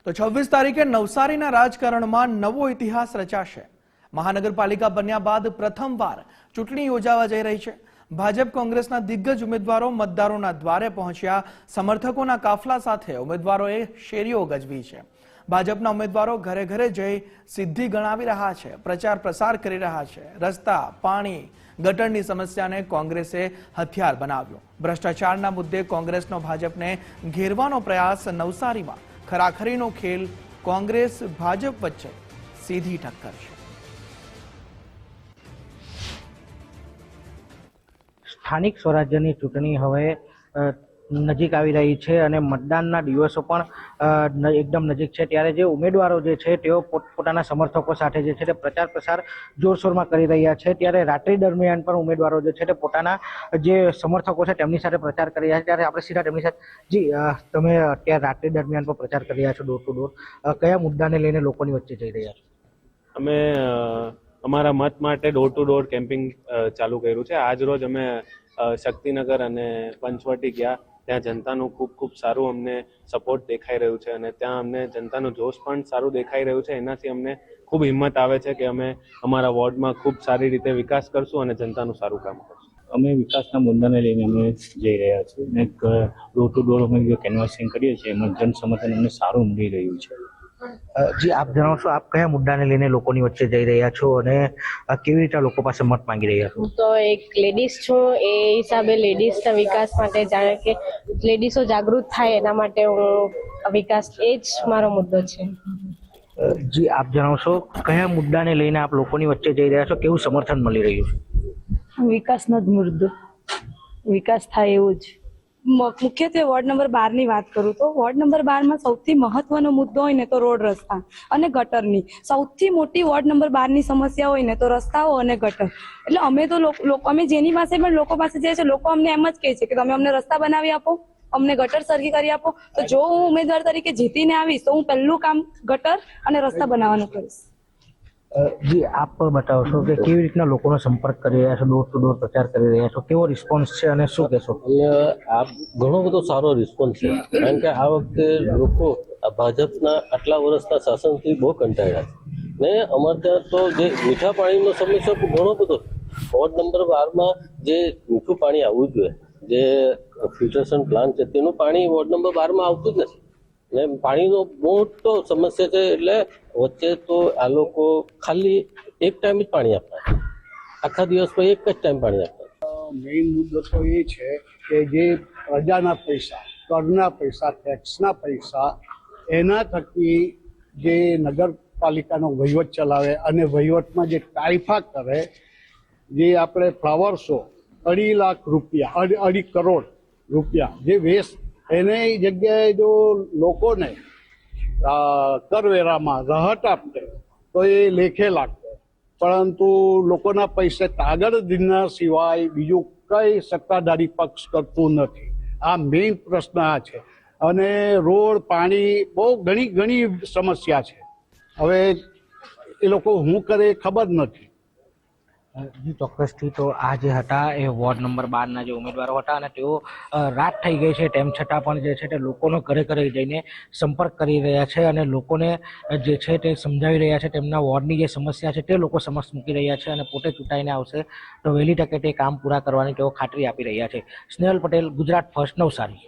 તો 26 તારીખે નવસારીના રાજકારણમાં નવો ઇતિહાસ રચાશે। મહાનગરપાલિકા બન્યા બાદ પ્રથમવાર ચૂંટણી યોજાવા જઈ રહી છે। ભાજપ કોંગ્રેસના દિગ્ગજ ઉમેદવારો મતદારોના દ્વારે પહોંચ્યા। સમર્થકોના કાફલા સાથે ઉમેદવારોએ શેરીઓ ગજવી છે। ભાજપના ઉમેદવારો ઘરે ઘરે જઈ સિદ્ધિ ગણાવી રહ્યા છે, પ્રચાર પ્રસાર કરી રહ્યા છે। રસ્તા, પાણી, ગટરની સમસ્યાને કોંગ્રેસે હથિયાર બનાવ્યો। ભ્રષ્ટાચારના મુદ્દે કોંગ્રેસનો ભાજપને ઘેરવાનો પ્રયાસ। નવસારીમાં ખરાખરીનો ખેલ, કોંગ્રેસ ભાજપ વચ્ચે સીધી ટક્કર છે। સ્થાનિક સ્વરાજ્યની ચૂંટણી હવે નજીક આવી રહી છે અને મતદાનના દિવસો પણ એકદમ નજીક છે, ત્યારે જે ઉમેદવારો જે છે તેઓ પોતાના સમર્થકો સાથે જે છે તે પ્રચાર પ્રસાર જોરશોરમાં કરી રહ્યા છે। ત્યારે રાત્રિ દરમિયાન પણ ઉમેદવારો જે છે તે પોતાના જે સમર્થકો છે તેમની સાથે પ્રચાર કરી રહ્યા છે। ત્યારે આપણે સીધા તેમની સાથે, જી તમે અત્યારે રાત્રિ દરમિયાન પણ પ્રચાર કરી રહ્યા છો ડોર ટુ ડોર, કયા મુદ્દાને લઈને લોકોની વચ્ચે જઈ રહ્યા છો? અમે અમારા મત માટે ડોર ટુ ડોર કેમ્પિંગ ચાલુ કર્યું છે। આજ રોજ અમે શક્તિનગર અને પંચવટી ગયા। ત્યાં જનતાનું ખૂબ સારું અમને સપોર્ટ દેખાઈ રહ્યું છે અને ત્યાં અમને જનતાનું જોશ પણ સારું દેખાઈ રહ્યું છે। એનાથી અમને ખૂબ હિંમત આવે છે કે અમે અમારા વોર્ડમાં ખૂબ સારી રીતે વિકાસ કરશું અને જનતાનું સારું કામ કરશું। અમે વિકાસના મુદ્દાને લઈને અમે જઈ રહ્યા છીએ અને ડોર ટુ ડોર અમે જે કેનવાસિંગ કરીએ છીએ એમાં જન સમર્થન અમને સારું મળી રહ્યું છે। જી, આપ જણાવશો આપ કયા મુદ્દાને લઈને લોકોની વચ્ચે જઈ રહ્યા છો અને કેવી રીતે લોકો પાસે મત માંગી રહ્યા છો? હું તો એક લેડીઝ છું, એ હિસાબે લેડીઝના વિકાસ માટે, જાણે કે લેડીઝો જાગૃત થાય એના માટે હું વિકાસ, એ જ મારો મુદ્દો છે। જી, આપ જણાવશો કયા મુદ્દાને લઈને આપ લોકોની વચ્ચે જઈ રહ્યા છો, કેવું સમર્થન મળી રહ્યું છે? વિકાસનો જ મુદ્દો, વિકાસ થાય એવું જ। મુખ્યત્વે વોર્ડ નંબર 12 ની વાત કરું તો વોર્ડ નંબર 12 માં સૌથી મહત્વનો મુદ્દો હોય ને તો રોડ, રસ્તા અને ગટરની સૌથી મોટી વોર્ડ નંબર 12 ની સમસ્યા હોય ને તો રસ્તાઓ અને ગટર। એટલે અમે તો અમે જેની પાસે પણ લોકો પાસે જઈએ છીએ, લોકો અમને એમ જ કહે છે કે તમે અમને રસ્તા બનાવી આપો, અમને ગટર સરખી કરી આપો। તો જો હું ઉમેદવાર તરીકે જીતીને આવીશ તો હું પહેલું કામ ગટર અને રસ્તા બનાવવાનું કરીશ। જી, આપ બતાવશો કે કેવી રીતના લોકોનો સંપર્ક કરી રહ્યા છો, ડોર ટુ ડોર પ્રચાર કરી રહ્યા છો, કેવો રિસ્પોન્સ છે અને શું કહેશો? આ ઘણો બધો સારો રિસ્પોન્સ છે, કારણ કે આ વખતે લોકો ભાજપના આટલા વર્ષના શાસનથી બહુ કંટાળ્યા છે ને અમારે ત્યાં તો જે મીઠા પાણીનો સમસ્યા ઘણો બધો વોર્ડ નંબર 12માં જે મીઠું પાણી આવવું જોઈએ, જે ફિલ્ટરેશન પ્લાન્ટ છે તેનું પાણી વોર્ડ નંબર 12માં આવતું જ નથી ને પાણીનો મોટો સમસ્યા છે। એટલે વચ્ચે તો આ લોકો ખાલી એક ટાઈમ જ પાણી આપતા, આખા દિવસમાં એક જ ટાઈમ પાણી આપતા। મેઇન મુદ્દો તો એ છે કે જે પ્રજાના પૈસા, કરના પૈસા, ટેક્સના પૈસા, એના થકી જે નગરપાલિકાનો વહીવટ ચલાવે અને વહીવટમાં જે તાઇફા કરે, જે આપણે ફ્લાવર શો 2.5 લાખ રૂપિયા, 2.5 કરોડ રૂપિયા જે વેસ્ટ, એને જગ્યાએ જો લોકોને કરવેરામાં રાહત આપતે તો એ લેખે લાગતે, પરંતુ લોકોના પૈસે કાગળ દિનના સિવાય બીજું કઈ સત્તાધારી પક્ષ કરતું નથી। આ મેઇન પ્રશ્ન આ છે અને રોડ, પાણી, બહુ ઘણી સમસ્યા છે। હવે એ લોકો શું કરે એ ખબર નથી। જી, ચોક્કસથી તો આ જે હતા એ વોર્ડ નંબર 12ના જે ઉમેદવારો હતા અને તેઓ રાત થઈ ગઈ છે તેમ છતાં પણ જે છે તે લોકોનો ઘરે ઘરે જઈને સંપર્ક કરી રહ્યા છે અને લોકોને જે છે તે સમજાવી રહ્યા છે, તેમના વોર્ડની જે સમસ્યા છે તે લોકો સમક્ષ મૂકી રહ્યા છે અને પોતે ચૂંટાઈને આવશે તો વહેલી તકે તે કામ પૂરા કરવાની તેઓ ખાતરી આપી રહ્યા છે। સ્નેહલ પટેલ, ગુજરાત ફર્સ્ટ, નવસારી।